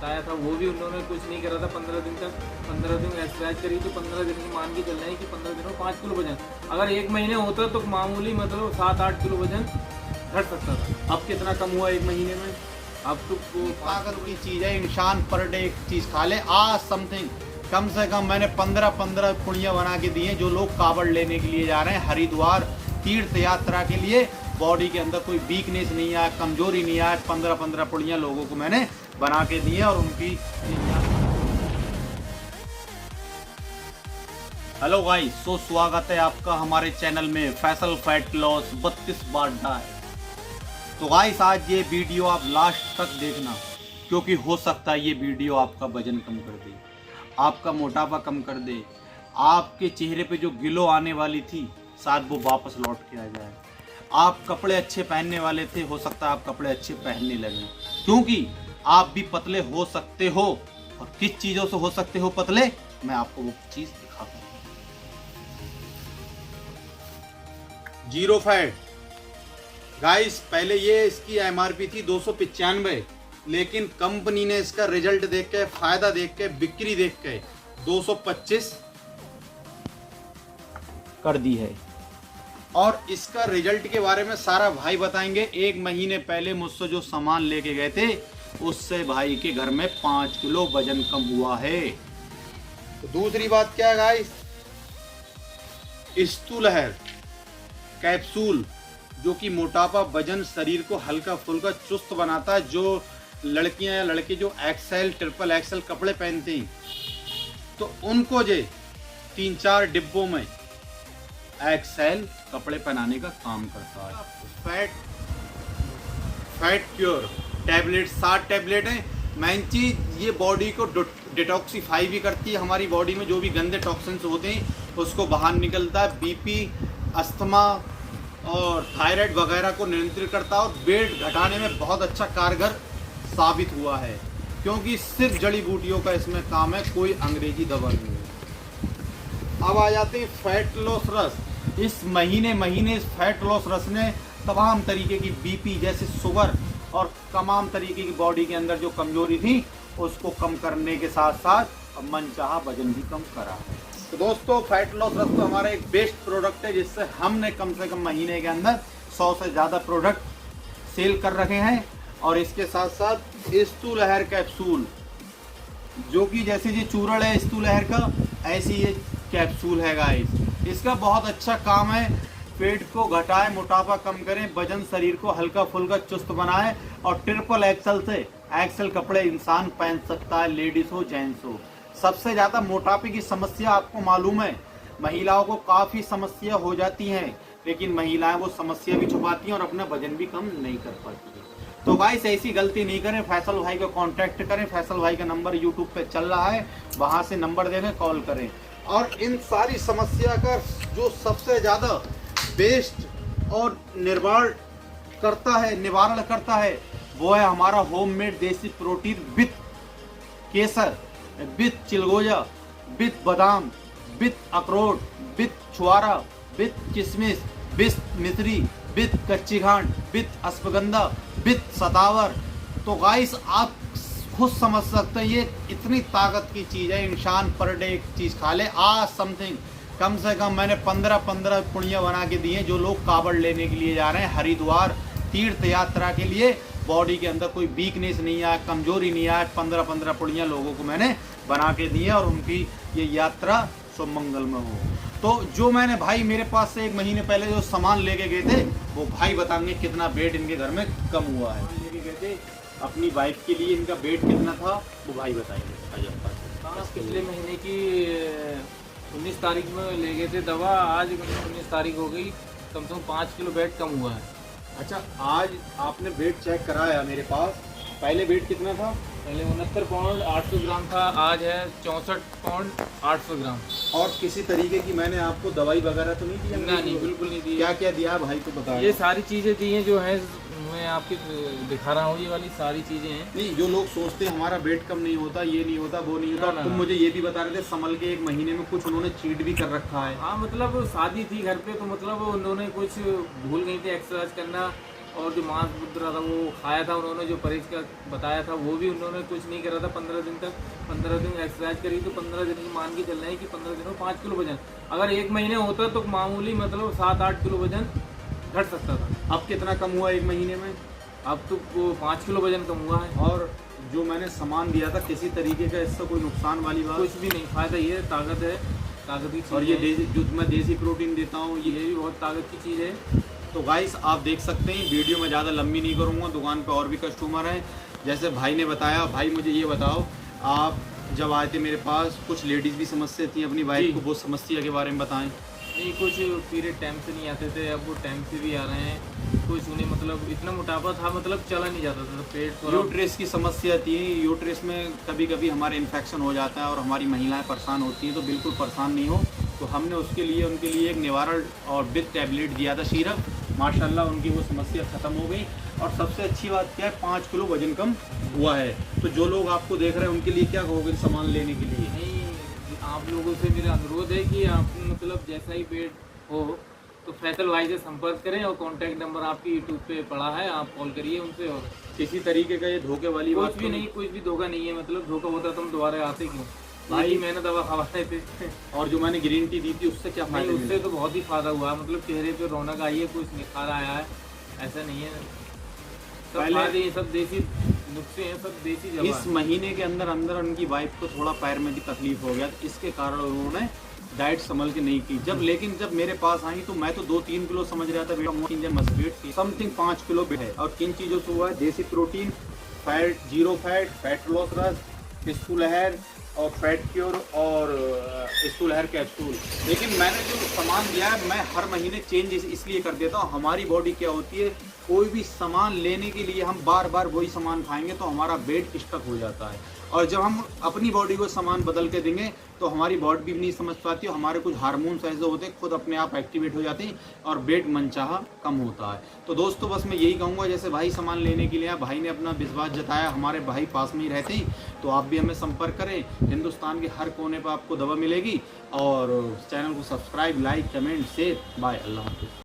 बताया था वो भी उन्होंने कुछ नहीं करा था 15 दिन तक। 15 दिन एक्सरसाइज करी तो 15 दिन की मान के चल रहे हैं कि 15 दिनों में 5 किलो वजन, अगर 1 महीने होता तो मामूली मतलब 7-8 किलो वजन घट सकता था। अब कितना कम हुआ 1 महीने में? अब तो ताकत की चीज़ है। इंसान पर डे एक चीज़ खा ले, आज समथिंग कम से कम मैंने 15 पुड़ियाँ बना के दी हैं। जो लोग कावड़ लेने के लिए जा रहे हैं हरिद्वार तीर्थ यात्रा के लिए, बॉडी के अंदर कोई वीकनेस नहीं आया, कमजोरी नहीं आया, 15 पुड़ियाँ लोगों को मैंने बना के दी है। और उनकी हेलो गाइस, सो स्वागत है आपका हमारे चैनल में फैसल फैट लॉस 32 बार डाइट। तो गाइस आज ये वीडियो आप लास्ट तक देखना, क्योंकि हो सकता है ये वीडियो आपका वजन कम कर दे, आपका मोटापा कम कर दे, आपके चेहरे पे जो गिलो आने वाली थी शायद वो वापस लौट के आ जाए। आप कपड़े अच्छे पहनने वाले थे, हो सकता है आप कपड़े अच्छे पहनने लगे, क्योंकि आप भी पतले हो सकते हो। और किस चीज़ों से हो सकते हो पतले, मैं आपको वो चीज़ दिखाता हूँ। जीरो फैट गाइस, पहले ये इसकी एमआरपी थी 295, लेकिन कंपनी ने इसका रिजल्ट देख के, फायदा देख के, बिक्री देख के 225 कर दी है। और इसका रिजल्ट के बारे में सारा भाई बताएंगे। 1 महीने पहले मुझसे जो सामान लेके गए थे उससे भाई के घर में 5 किलो वजन कम हुआ है। तो दूसरी बात क्या है गाइस, स्तूलहर कैप्सूल, जो कि मोटापा, वजन, शरीर को हल्का फुल्का चुस्त बनाता है। जो लड़कियां या लड़के जो एक्सेल ट्रिपल एक्सेल कपड़े पहनते हैं तो उनको जे 3-4 डिब्बों में एक्सेल कपड़े पहनाने का काम करता है। फैट क्योर टैबलेट 60 टैबलेट है। मेन चीज ये बॉडी को डिटॉक्सिफाई भी करती है। हमारी बॉडी में जो भी गंदे टॉक्सिन्स होते हैं उसको बाहर निकलता है। बीपी, अस्थमा और थायराइड वगैरह को नियंत्रित करता है और वेट घटाने में बहुत अच्छा कारगर साबित हुआ है, क्योंकि सिर्फ जड़ी बूटियों का इसमें काम है, कोई अंग्रेजी दवा नहीं है। अब आ जाते हैं फैट लॉस रस। इस महीने इस फैट लॉस रस ने तमाम तरीके की बीपी जैसे शुगर और तमाम तरीके की बॉडी के अंदर जो कमजोरी थी उसको कम करने के साथ साथ मनचाहा वजन भी कम करा है। तो दोस्तों, फैट लॉस रस तो हमारा एक बेस्ट प्रोडक्ट है, जिससे हमने कम से कम महीने के अंदर 100 से ज़्यादा प्रोडक्ट सेल कर रखे हैं। और इसके साथ साथ स्तूलहर कैप्सूल, जो कि जैसे ये चूरण है स्तूलहर का, ऐसी ये कैप्सूल है गाइस। इसका बहुत अच्छा काम है, पेट को घटाए, मोटापा कम करें, वजन, शरीर को हल्का फुल्का चुस्त बनाए। और ट्रिपल एक्सेल से एक्सेल कपड़े इंसान पहन सकता है, लेडीज हो जेंट्स हो। सबसे ज़्यादा मोटापे की समस्या आपको मालूम है, महिलाओं को काफ़ी समस्या हो जाती है, लेकिन महिलाएं वो समस्या भी छुपाती हैं और अपना वजन भी कम नहीं कर पाती। तो गाइस ऐसी गलती नहीं करें, फैसल भाई को कांटेक्ट करें। फैसल भाई का नंबर यूट्यूब पे चल रहा है, वहाँ से नंबर देकर कॉल करें। और इन सारी समस्या का जो सबसे ज़्यादा बेस्ट और निवारण करता है वो है हमारा होममेड देसी प्रोटीन विथ केसर, विथ चिलगोजा, विथ बादाम, विथ अखरोट, विथ छुआरा, विथ किशमिश, विथ मिश्री, विथ कच्ची घाट, विथ अश्वगंधा, विथ सतावर। तो गाइस आप खुद समझ सकते हैं ये इतनी ताकत की चीज़ है। इंसान पर डे एक चीज़ खा ले, आज समथिंग कम से कम मैंने 15 पुड़ियाँ बना के दी हैं। जो लोग कावड़ लेने के लिए जा रहे हैं हरिद्वार तीर्थ यात्रा के लिए, बॉडी के अंदर कोई वीकनेस नहीं आया, कमजोरी नहीं आया, 15 पुड़ियाँ लोगों को मैंने बना के दी है। और उनकी ये यात्रा शुभ मंगल में हो। तो जो मैंने भाई मेरे पास से 1 महीने पहले जो सामान लेके गए थे, वो भाई बताएंगे कितना वेट इनके घर में कम हुआ है। लेके गए थे अपनी वाइफ के लिए, इनका वेट कितना था वो भाई बताएंगे। पिछले महीने की 19 तारीख में ले गए थे दवा, आज 19 तारीख हो गई, कम से कम 5 किलो वेट कम हुआ है। अच्छा, आज आपने वेट चेक कराया मेरे पास, पहले वेट कितना था? पहले 69 पाउंड 800 ग्राम था, आज है 64 पाउंड 800 ग्राम। और किसी तरीके की मैंने आपको दवाई वगैरह तो नहीं दी? नहीं, बिल्कुल नहीं दी। क्या क्या दिया भाई को बताया? ये सारी चीज़ें दी हैं जो है, मैं आपकी दिखा रहा हूँ, ये वाली सारी चीज़ें हैं। नहीं, जो लोग सोचते हैं हमारा वेट कम नहीं होता, ये नहीं होता, वो नहीं होता, तुम मुझे ये भी बता रहे थे संभल के 1 महीने में कुछ उन्होंने चीट भी कर रखा है। हाँ, मतलब शादी थी घर पे, तो मतलब उन्होंने कुछ भूल गई थी एक्सरसाइज करना, और जो मांस मुद्रा था वो खाया था उन्होंने, जो परहेज का बताया था वो भी उन्होंने कुछ नहीं करा था 15 दिन तक। 15 दिन एक्सरसाइज करी तो 15 दिन की मान के चल रहे हैं कि 15 दिनों 5 किलो वजन। अगर एक महीने होता तो मामूली मतलब 7-8 किलो वजन घट सकता था। अब कितना कम हुआ एक महीने में? अब तो वो 5 किलो वजन कम हुआ है। और जो मैंने सामान दिया था किसी तरीके का इससे कोई नुकसान वाली बात? कुछ भी नहीं, फायदा ये है, ताकत है, ताकत की चीज़ और ये है। जो मैं देसी प्रोटीन देता हूँ ये भी बहुत ताकत की चीज़ है। तो गाइस आप देख सकते हैं, वीडियो में ज़्यादा लंबी नहीं करूँगा, दुकान पे और भी कस्टमर हैं। जैसे भाई ने बताया, भाई मुझे ये बताओ, आप जब आए थे मेरे पास कुछ लेडीज़ भी समस्या थी अपनी वाइफ जी। को, वो समस्या के बारे में बताएं। नहीं, कुछ पीरियड टाइम से नहीं आते थे, अब वो टाइम से भी आ रहे हैं। कुछ उन्हें मतलब इतना मोटापा था, मतलब चला नहीं जाता था, पेट थोड़ा। यूट्रस की समस्या थी, यूट्रस में कभी कभी हमारे इन्फेक्शन हो जाता है और हमारी महिलाएं परेशान होती हैं, तो बिल्कुल परेशान नहीं हो। तो हमने उसके लिए उनके लिए एक निवारण और विद टैबलेट दिया था सिरप, माशाल्लाह उनकी वो समस्या ख़त्म हो गई। और सबसे अच्छी बात क्या है, 5 किलो वजन कम हुआ है। तो जो लोग आपको देख रहे हैं उनके लिए क्या कहोगे सामान लेने के लिए? नहीं, आप लोगों से मेरा अनुरोध है कि आप मतलब जैसा ही पेट हो तो फैसल भाई से संपर्क करें, और कॉन्टैक्ट नंबर आपकी यूट्यूब पे पड़ा है, आप कॉल करिए उनसे। और किसी तरीके का ये धोखे वाली बात कुछ भी तो नहीं, कुछ भी धोखा नहीं है। मतलब धोखा होता तो हम दोबारा आते क्यों भाई? भाई मैंने दवा खवाए थे। और जो मैंने ग्रीन टी दी थी उससे क्या नहीं, फायदा उससे मिला? तो बहुत ही फायदा हुआ, मतलब चेहरे पे रौनक आई है, कुछ निखार आया है, ऐसा नहीं है। सब पहले- फायदे, ये सब देसी नुस्खे हैं, सब देसी दवा इस महीने के अंदर अंदर उनकी वाइफ को थोड़ा पैर में भी तकलीफ हो गया, तो इसके कारण उन्होंने डाइट संभल के नहीं की। लेकिन जब मेरे पास आई तो मैं तो 2-3 किलो समझ रहा था बेटा, मस्टर्ड की समथिंग 5 किलो भी है। और किन चीज़ों से हुआ है? देसी protein, fat, zero fat loss रस, स्थूलहर और फैट क्योर और स्थूलहर कैप्सूल। लेकिन मैंने जो सामान दिया है मैं हर महीने चेंज इसलिए कर देता हूँ। हमारी बॉडी क्या होती है, कोई भी सामान लेने के लिए हम बार बार वही सामान खाएंगे तो हमारा वेट स्टक हो जाता है। और जब हम अपनी बॉडी को सामान बदल के देंगे तो हमारी बॉडी भी नहीं समझ पाती, और हमारे कुछ हार्मोन्स ऐसे होते हैं खुद अपने आप एक्टिवेट हो जाते हैं और वेट मनचाहा कम होता है। तो दोस्तों बस मैं यही कहूँगा, जैसे भाई सामान लेने के लिए आया, भाई ने अपना विश्वास जताया, हमारे भाई पास में ही रहते हैं, तो आप भी हमें संपर्क करें। हिंदुस्तान के हर कोने पर आपको दवा मिलेगी। और चैनल को subscribe, like, comment, share. Bye, अल्लाह हाफिज़।